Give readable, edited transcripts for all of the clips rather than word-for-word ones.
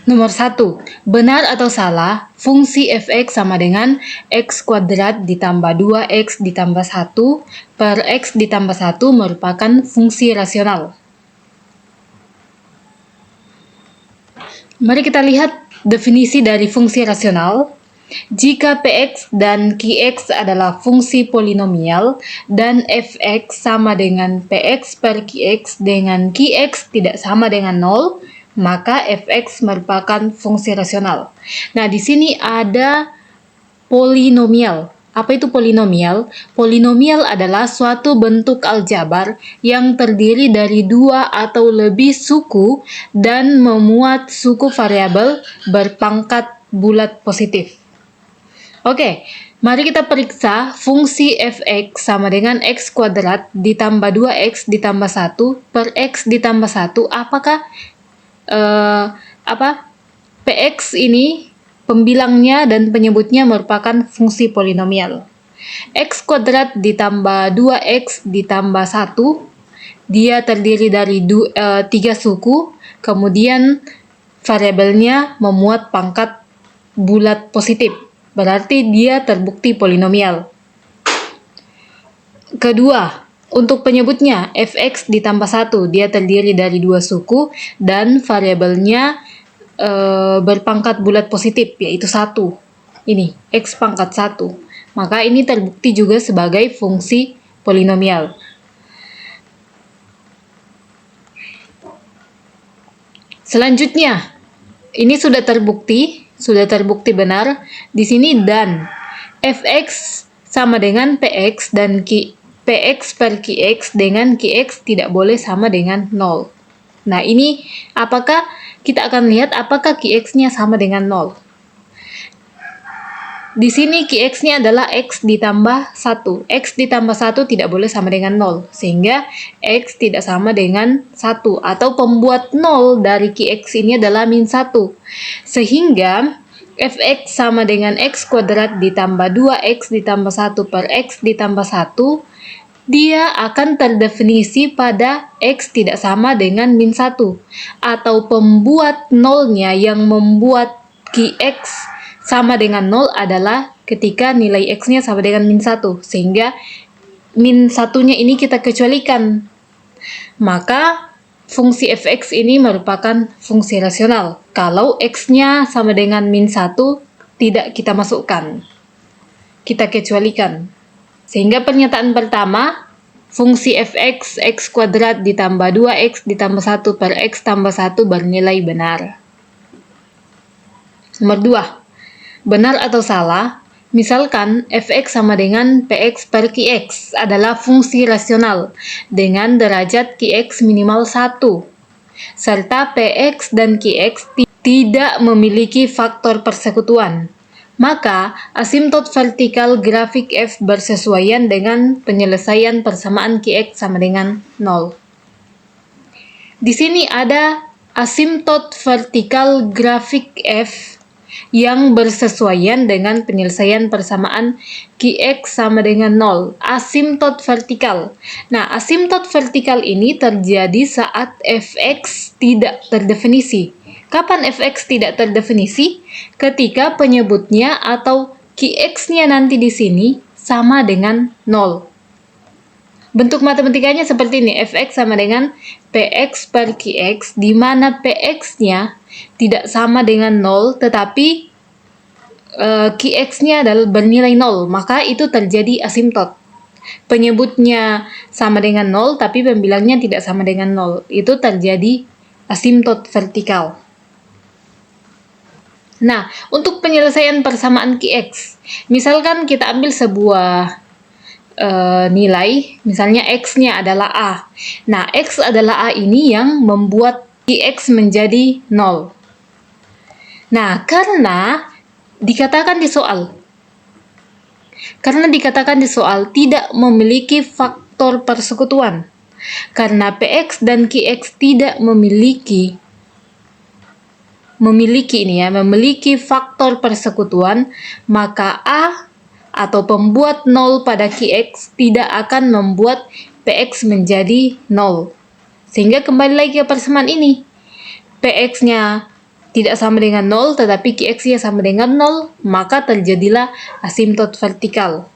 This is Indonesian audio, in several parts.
Nomor 1. Benar atau salah, fungsi fx sama dengan x kuadrat ditambah 2x ditambah 1 per x ditambah 1 merupakan fungsi rasional. Mari kita lihat definisi dari fungsi rasional. Jika px dan qx adalah fungsi polinomial dan fx sama dengan px per qx dengan qx tidak sama dengan 0, maka fx merupakan fungsi rasional. Nah, di sini ada polinomial. Apa itu polinomial? Polinomial adalah suatu bentuk aljabar yang terdiri dari dua atau lebih suku dan memuat suku variabel berpangkat bulat positif. Oke, mari kita periksa fungsi fx sama dengan x kuadrat ditambah 2x ditambah 1 per x ditambah 1. Apakah px ini pembilangnya dan penyebutnya merupakan fungsi polinomial. X kuadrat ditambah 2x ditambah 1, dia terdiri dari 3 suku, kemudian variabelnya memuat pangkat bulat positif. Berarti dia terbukti polinomial. Kedua, untuk penyebutnya fx ditambah 1, dia terdiri dari 2 suku dan variabelnya berpangkat bulat positif, yaitu 1. Ini, x pangkat 1. Maka ini terbukti juga sebagai fungsi polinomial. Selanjutnya, ini sudah terbukti benar. Di sini dan fx sama dengan px dan px per qx dengan qx tidak boleh sama dengan 0. Nah, ini apakah kita akan lihat apakah qx-nya sama dengan 0. Di sini qx-nya adalah x ditambah 1. X ditambah 1 tidak boleh sama dengan 0, sehingga x tidak sama dengan 1, atau pembuat 0 dari qx ini adalah min 1. Sehingga fx sama dengan x kuadrat ditambah 2x ditambah 1 per x ditambah 1, dia akan terdefinisi pada x tidak sama dengan min 1, atau pembuat 0-nya yang membuat qx sama dengan 0 adalah ketika nilai x-nya sama dengan min 1, sehingga min 1-nya ini kita kecualikan. Maka fungsi fx ini merupakan fungsi rasional. Kalau x-nya sama dengan min 1, tidak kita masukkan, kita kecualikan. Sehingga pernyataan pertama, fungsi fx x kuadrat ditambah 2x ditambah 1 per x tambah 1 bernilai benar. Nomor 2. Benar atau salah? Misalkan fx sama dengan px per qx adalah fungsi rasional dengan derajat qx minimal 1, serta px dan qx tidak memiliki faktor persekutuan. Maka, asimtot vertikal grafik f bersesuaian dengan penyelesaian persamaan qx sama dengan 0. Di sini ada asimtot vertikal grafik f yang bersesuaian dengan penyelesaian persamaan qx sama dengan 0. Asimtot vertikal. Nah, asimtot vertikal ini terjadi saat fx tidak terdefinisi. Kapan fx tidak terdefinisi? Ketika penyebutnya atau qx-nya nanti di sini sama dengan 0. Bentuk matematikanya seperti ini, fx sama dengan px per qx, di mana px-nya tidak sama dengan 0, tetapi qx-nya adalah bernilai 0, maka itu terjadi asimtot. Penyebutnya sama dengan 0, tapi pembilangnya tidak sama dengan 0. Itu terjadi asimtot vertikal. Nah, untuk penyelesaian persamaan qx, misalkan kita ambil sebuah nilai, misalnya x-nya adalah a. Nah, x adalah a ini yang membuat qx menjadi 0. Nah, karena dikatakan di soal tidak memiliki faktor persekutuan, karena px dan qx tidak memiliki faktor persekutuan, maka a atau pembuat 0 pada qx tidak akan membuat px menjadi 0. Sehingga kembali lagi ke persamaan ini. Px-nya tidak sama dengan 0, tetapi Qx-nya sama dengan 0, maka terjadilah asimtot vertikal.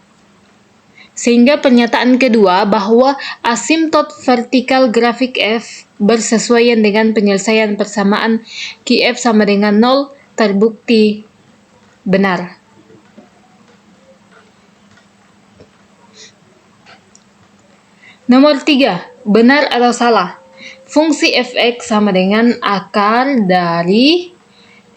Sehingga pernyataan kedua bahwa asimtot vertikal grafik F bersesuaian dengan penyelesaian persamaan Qf sama dengan 0 terbukti benar. Nomor 3, benar atau salah? Fungsi fx sama dengan akar dari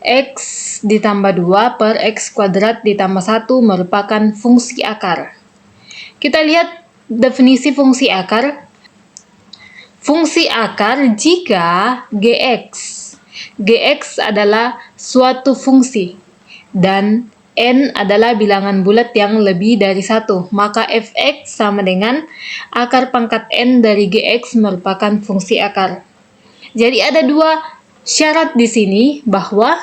x ditambah 2 per x kuadrat ditambah 1 merupakan fungsi akar. Kita lihat definisi fungsi akar. Fungsi akar jika Gx adalah suatu fungsi dan n adalah bilangan bulat yang lebih dari 1, maka fx sama dengan akar pangkat n dari Gx merupakan fungsi akar. Jadi ada dua syarat di sini bahwa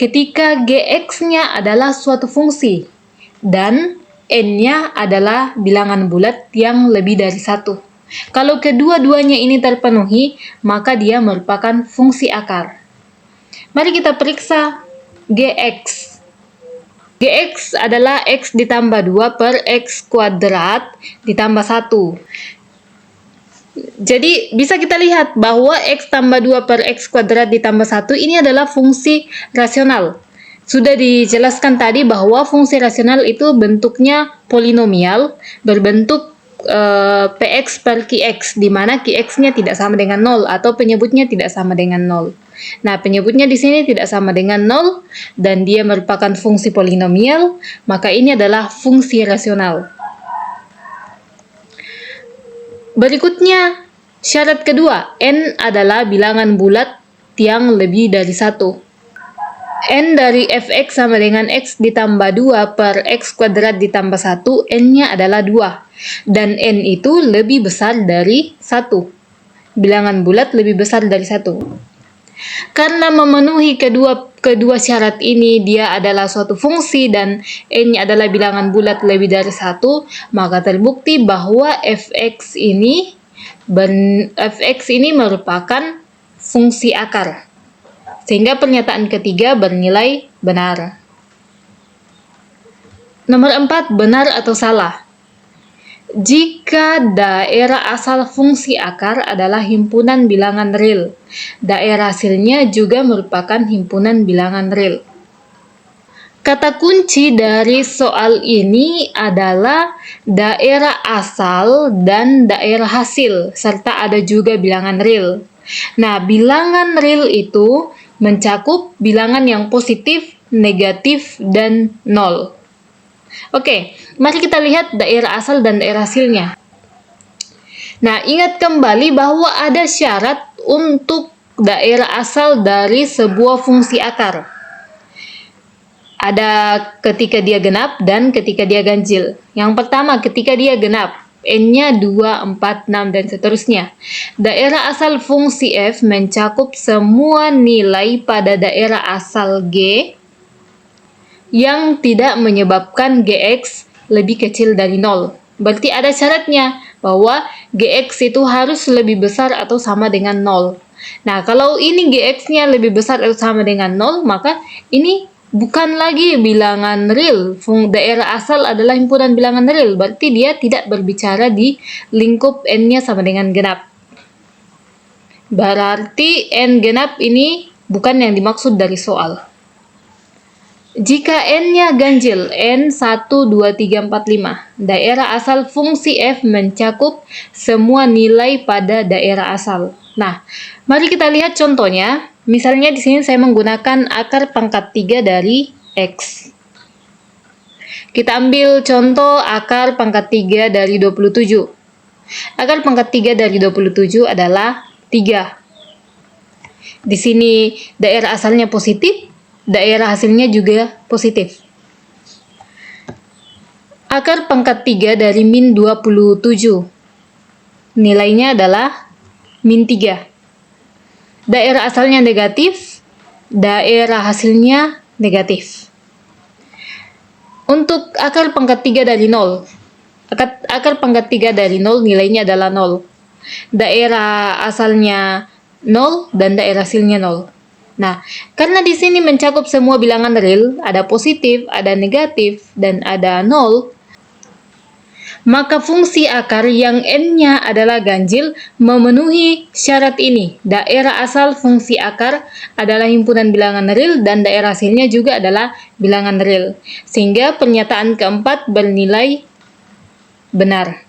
ketika Gx-nya adalah suatu fungsi dan n-nya adalah bilangan bulat yang lebih dari 1. Kalau kedua-duanya ini terpenuhi, maka dia merupakan fungsi akar. Mari kita periksa Gx. Gx adalah x ditambah 2 per x kuadrat ditambah 1. Jadi bisa kita lihat bahwa x tambah 2 per x kuadrat ditambah 1 ini adalah fungsi rasional. Sudah dijelaskan tadi bahwa fungsi rasional itu bentuknya polinomial berbentuk px per qx, di mana qx-nya tidak sama dengan 0 atau penyebutnya tidak sama dengan 0. Nah, penyebutnya di sini tidak sama dengan 0 dan dia merupakan fungsi polinomial, maka ini adalah fungsi rasional. Berikutnya, syarat kedua, n adalah bilangan bulat yang lebih dari 1. N dari fx sama dengan x ditambah 2 per x kuadrat ditambah 1, n-nya adalah 2. Dan n itu lebih besar dari 1. Bilangan bulat lebih besar dari 1. Karena memenuhi kedua syarat ini, dia adalah suatu fungsi dan n-nya adalah bilangan bulat lebih dari 1, maka terbukti bahwa fx ini merupakan fungsi akar. Sehingga pernyataan ketiga bernilai benar. Nomor 4, benar atau salah? Jika daerah asal fungsi akar adalah himpunan bilangan real, daerah hasilnya juga merupakan himpunan bilangan real. Kata kunci dari soal ini adalah daerah asal dan daerah hasil, serta ada juga bilangan real. Nah, bilangan real itu mencakup bilangan yang positif, negatif, dan 0. Oke, mari kita lihat daerah asal dan daerah hasilnya. Nah, ingat kembali bahwa ada syarat untuk daerah asal dari sebuah fungsi akar. Ada ketika dia genap dan ketika dia ganjil. Yang pertama, ketika dia genap, n-nya 2, 4, 6, dan seterusnya. Daerah asal fungsi f mencakup semua nilai pada daerah asal g yang tidak menyebabkan Gx lebih kecil dari 0. Berarti ada syaratnya bahwa Gx itu harus lebih besar atau sama dengan 0. Nah, kalau ini Gx-nya lebih besar atau sama dengan 0, maka ini bukan lagi bilangan real. Daerah asal adalah himpunan bilangan real, berarti dia tidak berbicara di lingkup n-nya sama dengan genap. Berarti n genap ini bukan yang dimaksud dari soal. Jika n-nya ganjil, n 1, 2, 3, 4, 5, daerah asal fungsi f mencakup semua nilai pada daerah asal. Nah, mari kita lihat contohnya. Misalnya di sini saya menggunakan akar pangkat 3 dari x. Kita ambil contoh akar pangkat 3 dari 27. Akar pangkat 3 dari 27 adalah 3. Di sini daerah asalnya positif, daerah hasilnya juga positif. Akar pangkat 3 dari min 27. Nilainya adalah min 3. Daerah asalnya negatif, daerah hasilnya negatif. Untuk akar pangkat 3 dari 0. Akar pangkat 3 dari 0 nilainya adalah 0. Daerah asalnya 0 dan daerah hasilnya 0. Nah, karena di sini mencakup semua bilangan real, ada positif, ada negatif, dan ada nol, maka fungsi akar yang n-nya adalah ganjil memenuhi syarat ini. Daerah asal fungsi akar adalah himpunan bilangan real dan daerah hasilnya juga adalah bilangan real. Sehingga pernyataan keempat bernilai benar.